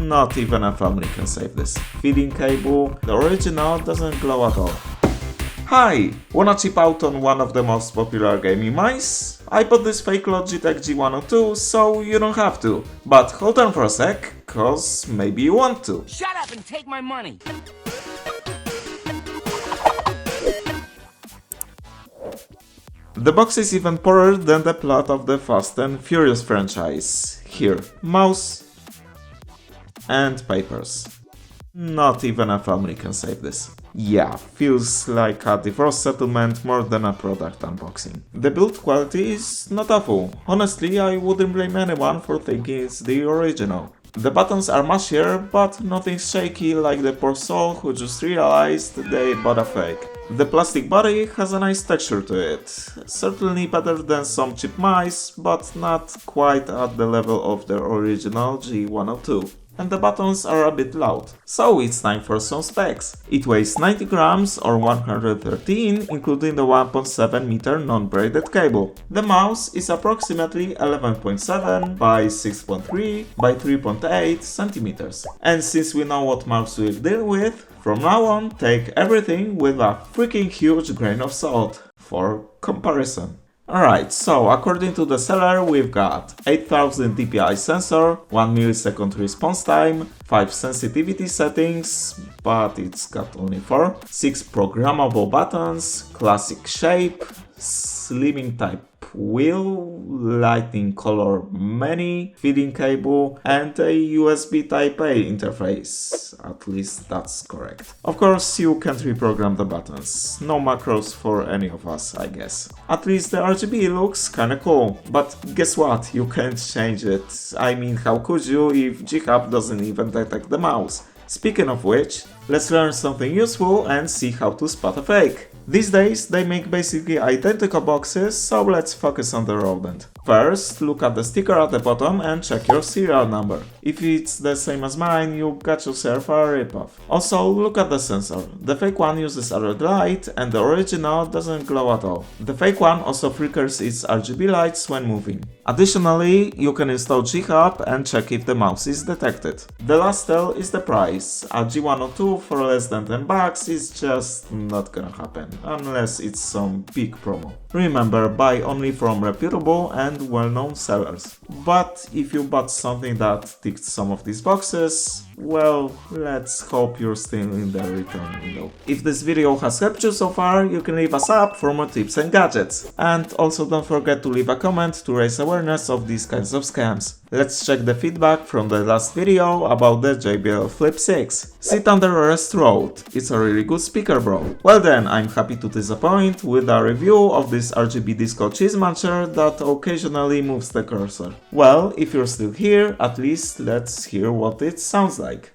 Not even a family can save this. Feeding cable, the original doesn't glow at all. Hi! Wanna chip out on one of the most popular gaming mice? I bought this fake Logitech G102, so you don't have to. But hold on for a sec, cause maybe you want to. Shut up and take my money! The box is even poorer than the plot of the Fast and Furious franchise. Here, mouse and papers. Not even a family can save this. Yeah, feels like a divorce settlement more than a product unboxing. The build quality is not awful. Honestly, I wouldn't blame anyone for thinking it's the original. The buttons are mushier, but nothing shaky like the poor soul who just realized they bought a fake. The plastic body has a nice texture to it. Certainly better than some cheap mice, but not quite at the level of the original G102. And the buttons are a bit loud. So it's time for some specs. It weighs 90 grams or 113, including the 1.7 meter non-braided cable. The mouse is approximately 11.7 by 6.3 by 3.8 centimeters. And since we know what mouse we'll deal with, from now on take everything with a freaking huge grain of salt for comparison. Alright, so according to the seller we've got 8000 dpi sensor, 1 millisecond response time, 5 sensitivity settings, but it's got only 4, 6 programmable buttons, classic shape, slimming type wheel, lightning color many, feeding cable, and a USB Type-A interface. At least that's correct. Of course, you can't reprogram the buttons. No macros for any of us, I guess. At least the RGB looks kinda cool. But guess what? You can't change it. I mean, how could you if G-Hub doesn't even detect the mouse? Speaking of which, let's learn something useful and see how to spot a fake. These days they make basically identical boxes, so let's focus on the rodent. First, look at the sticker at the bottom and check your serial number. If it's the same as mine, you got yourself a ripoff. Also, look at the sensor. The fake one uses a red light and the original doesn't glow at all. The fake one also flickers its RGB lights when moving. Additionally, you can install G-Hub and check if the mouse is detected. The last tell is the price. A G102 for less than 10 bucks is just not gonna happen, unless it's some big promo. Remember, buy only from reputable and well-known sellers. But if you bought something that ticked some of these boxes, well, let's hope you're still in the return window. If this video has helped you so far, you can leave us up for more tips and gadgets. And also don't forget to leave a comment to raise awareness of these kinds of scams. Let's check the feedback from the last video about the JBL Flip 6. Sit under a rest road. It's a really good speaker, bro. Well then, I'm happy to disappoint with a review of this RGB disco cheese muncher that occasionally moves the cursor. Well, if you're still here, at least let's hear what it sounds like.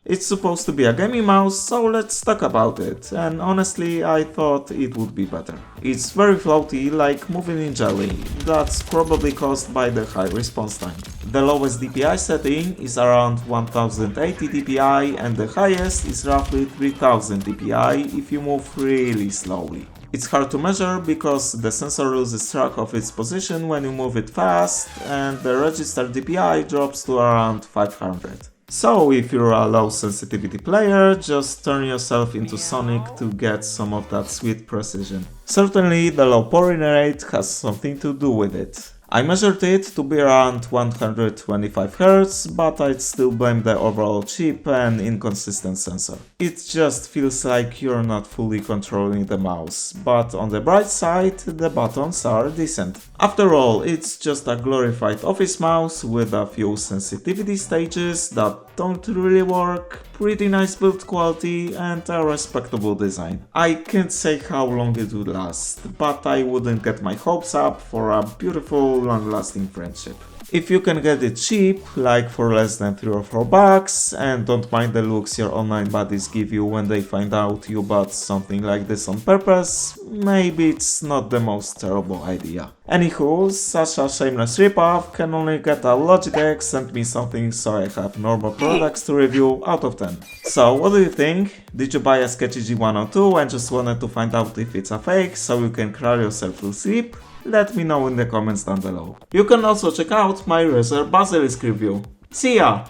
It's supposed to be a gaming mouse, so let's talk about it, and honestly I thought it would be better. It's very floaty, like moving in jelly. That's probably caused by the high response time. The lowest DPI setting is around 1080 dpi and the highest is roughly 3000 dpi if you move really slowly. It's hard to measure because the sensor loses track of its position when you move it fast and the registered DPI drops to around 500. So if you're a low sensitivity player, just turn yourself into Sonic to get some of that sweet precision. Certainly the low pouring rate has something to do with it. I measured it to be around 125 Hz, but I'd still blame the overall cheap and inconsistent sensor. It just feels like you're not fully controlling the mouse, but on the bright side, the buttons are decent. After all, it's just a glorified office mouse with a few sensitivity stages that don't really work, pretty nice build quality and a respectable design. I can't say how long it would last, but I wouldn't get my hopes up for a beautiful, long-lasting friendship. If you can get it cheap, like for less than 3 or 4 bucks, and don't mind the looks your online buddies give you when they find out you bought something like this on purpose, maybe it's not the most terrible idea. Anywho, such a shameless ripoff can only get a Logitech send me something so I have normal products to review out of 10. So what do you think? Did you buy a sketchy G102 and just wanted to find out if it's a fake so you can cry yourself to sleep? Let me know in the comments down below. You can also check out my Razer Basilisk review. See ya!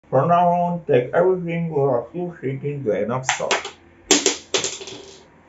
From now on, take everything with a few shake in grain of salt.